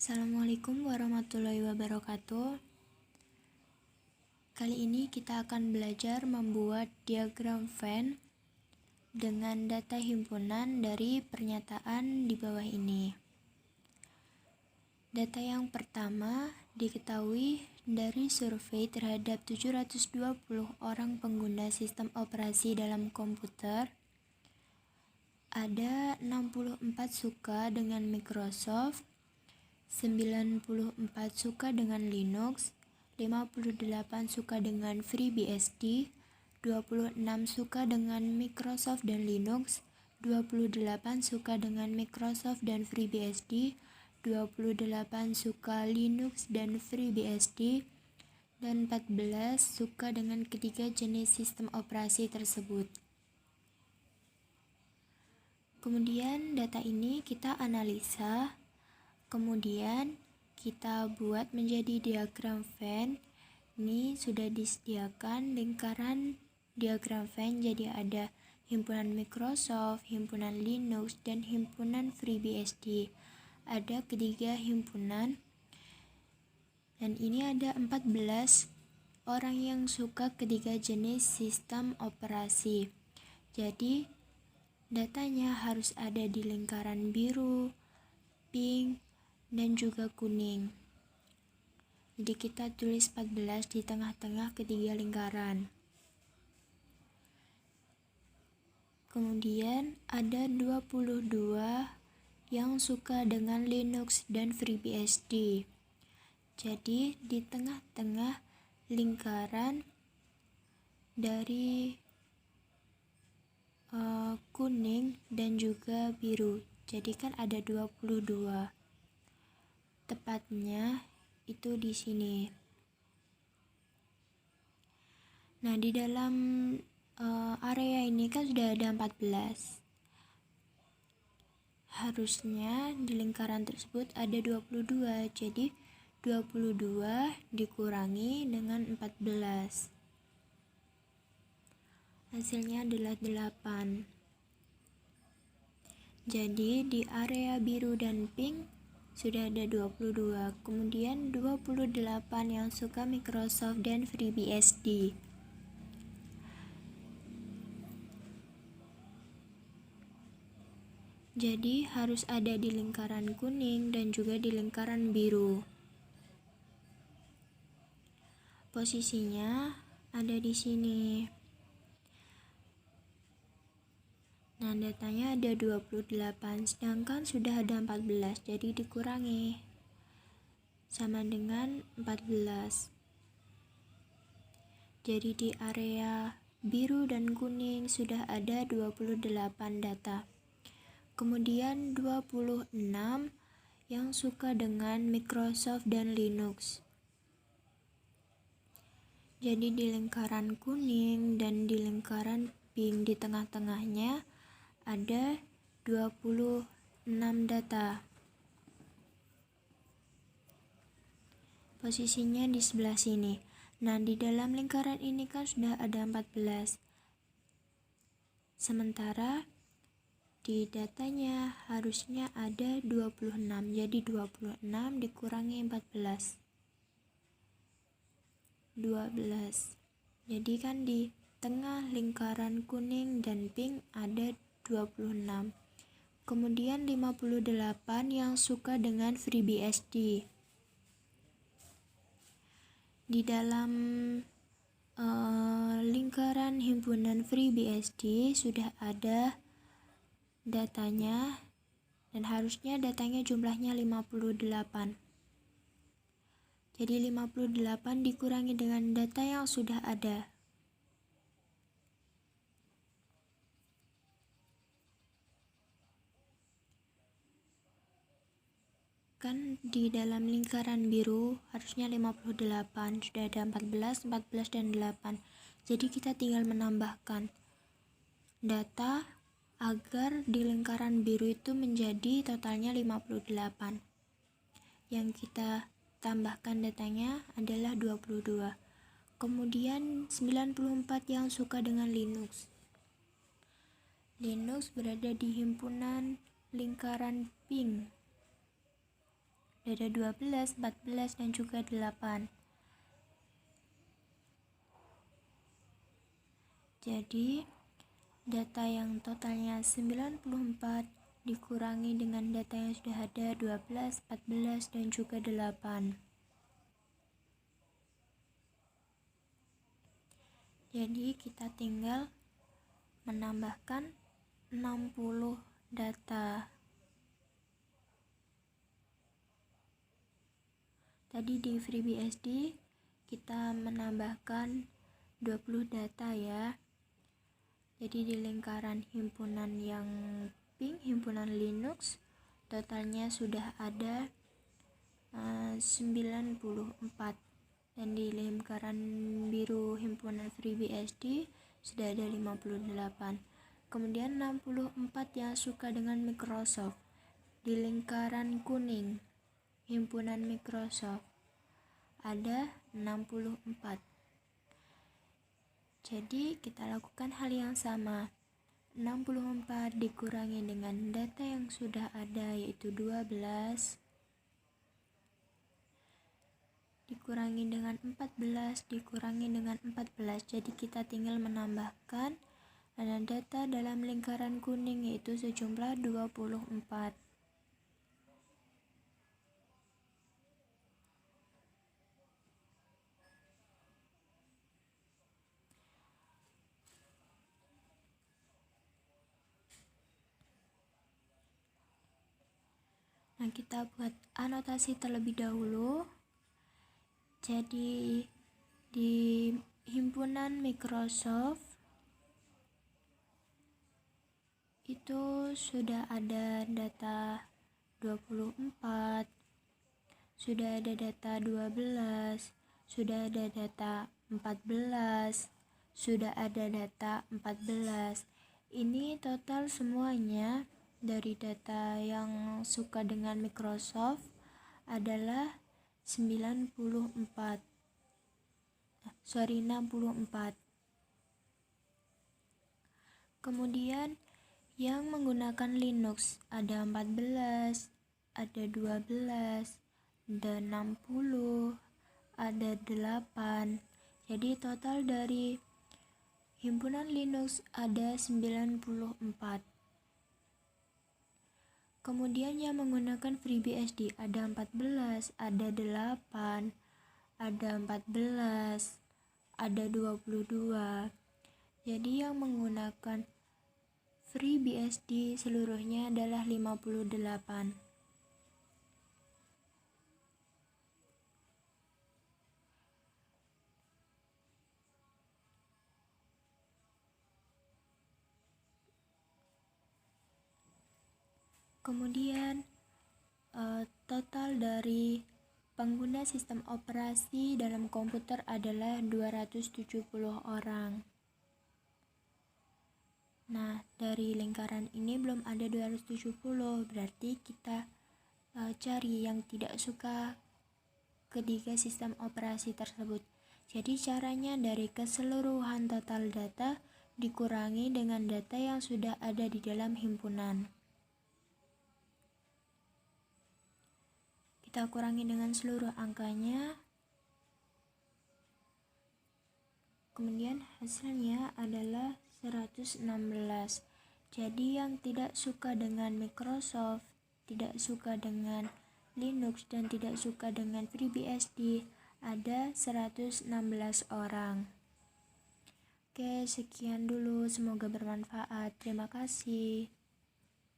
Assalamualaikum warahmatullahi wabarakatuh. Kali ini kita akan belajar membuat diagram Venn dengan data himpunan dari pernyataan di bawah ini. Data yang pertama diketahui dari survei terhadap 720 orang pengguna sistem operasi dalam komputer. Ada 64 suka dengan Microsoft, 94 suka dengan Linux, 58 suka dengan FreeBSD, 26 suka dengan Microsoft dan Linux, 28 suka dengan Microsoft dan FreeBSD, 28 suka Linux dan FreeBSD, dan 14 suka dengan ketiga jenis sistem operasi tersebut. Kemudian data ini kita analisa, kemudian kita buat menjadi diagram Venn. Ini sudah disediakan lingkaran diagram Venn, jadi ada himpunan Microsoft, himpunan Linux, dan himpunan FreeBSD. Ada ketiga himpunan, dan ini ada 14 orang yang suka ketiga jenis sistem operasi. Jadi datanya harus ada di lingkaran biru, pink, dan juga kuning. Jadi kita tulis 14 di tengah-tengah ketiga lingkaran. Kemudian ada 22 yang suka dengan Linux dan FreeBSD. Jadi di tengah-tengah lingkaran dari kuning dan juga biru. Jadi kan ada 22. Tepatnya itu di sini. Nah, di dalam area ini kan sudah ada 14. Harusnya di lingkaran tersebut ada 22. Jadi 22 dikurangi dengan 14. Hasilnya adalah 8. Jadi di area biru dan pink sudah ada 22. Kemudian 28 yang suka Microsoft dan FreeBSD. Jadi harus ada di lingkaran kuning dan juga di lingkaran biru. Posisinya ada di sini. Nah, datanya ada 28, sedangkan sudah ada 14, jadi dikurangi. Sama dengan 14. Jadi di area biru dan kuning sudah ada 28 data. Kemudian 26 yang suka dengan Microsoft dan Linux. Jadi di lingkaran kuning dan di lingkaran pink di tengah-tengahnya ada 26 data. Posisinya di sebelah sini. Nah, di dalam lingkaran ini kan sudah ada 14. Sementara di datanya harusnya ada 26. Jadi 26 dikurangi 14. 12. Jadi kan di tengah lingkaran kuning dan pink ada 26. Kemudian 58 yang suka dengan FreeBSD. Di dalam lingkaran himpunan FreeBSD sudah ada datanya, dan harusnya datanya jumlahnya 58. Jadi 58 dikurangi dengan data yang sudah ada. Kan di dalam lingkaran biru harusnya 58, sudah ada 14, dan 8. Jadi kita tinggal menambahkan data agar di lingkaran biru itu menjadi totalnya 58. Yang kita tambahkan datanya adalah 22. Kemudian 94 yang suka dengan Linux. Linux berada di himpunan lingkaran pink ada 12, 14, dan juga 8. Jadi, data yang totalnya 94 dikurangi dengan data yang sudah ada 12, 14, dan juga 8. Jadi, kita tinggal menambahkan 60 data. Tadi di FreeBSD kita menambahkan 20 data ya. Jadi di lingkaran himpunan yang pink, himpunan Linux, totalnya sudah ada 94, dan di lingkaran biru himpunan FreeBSD sudah ada 58. Kemudian 64 yang suka dengan Microsoft. Di lingkaran kuning himpunan Microsoft ada 64. Jadi kita lakukan hal yang sama. 64 dikurangi dengan data yang sudah ada yaitu 12, dikurangi dengan 14, dikurangi dengan 14. Jadi kita tinggal menambahkan data dalam lingkaran kuning yaitu sejumlah 24. Nah, kita buat anotasi terlebih dahulu. Jadi di himpunan Microsoft itu sudah ada data 24, sudah ada data 12, sudah ada data 14, sudah ada data 14. Ini total semuanya dari data yang suka dengan Microsoft adalah 64. Kemudian yang menggunakan Linux ada 14, ada 12, ada 60, ada 8. Jadi total dari himpunan Linux ada 94. Kemudian yang menggunakan FreeBSD ada 14, ada 8, ada 14, ada 22. Jadi yang menggunakan FreeBSD seluruhnya adalah 58. Kemudian total dari pengguna sistem operasi dalam komputer adalah 270 orang. Nah, dari lingkaran ini belum ada 270, berarti kita cari yang tidak suka ketiga sistem operasi tersebut. Jadi caranya dari keseluruhan total data dikurangi dengan data yang sudah ada di dalam himpunan. Kita kurangi dengan seluruh angkanya. Kemudian hasilnya adalah 116. Jadi yang tidak suka dengan Microsoft, tidak suka dengan Linux, dan tidak suka dengan FreeBSD ada 116 orang. Oke, sekian dulu, semoga bermanfaat. Terima kasih.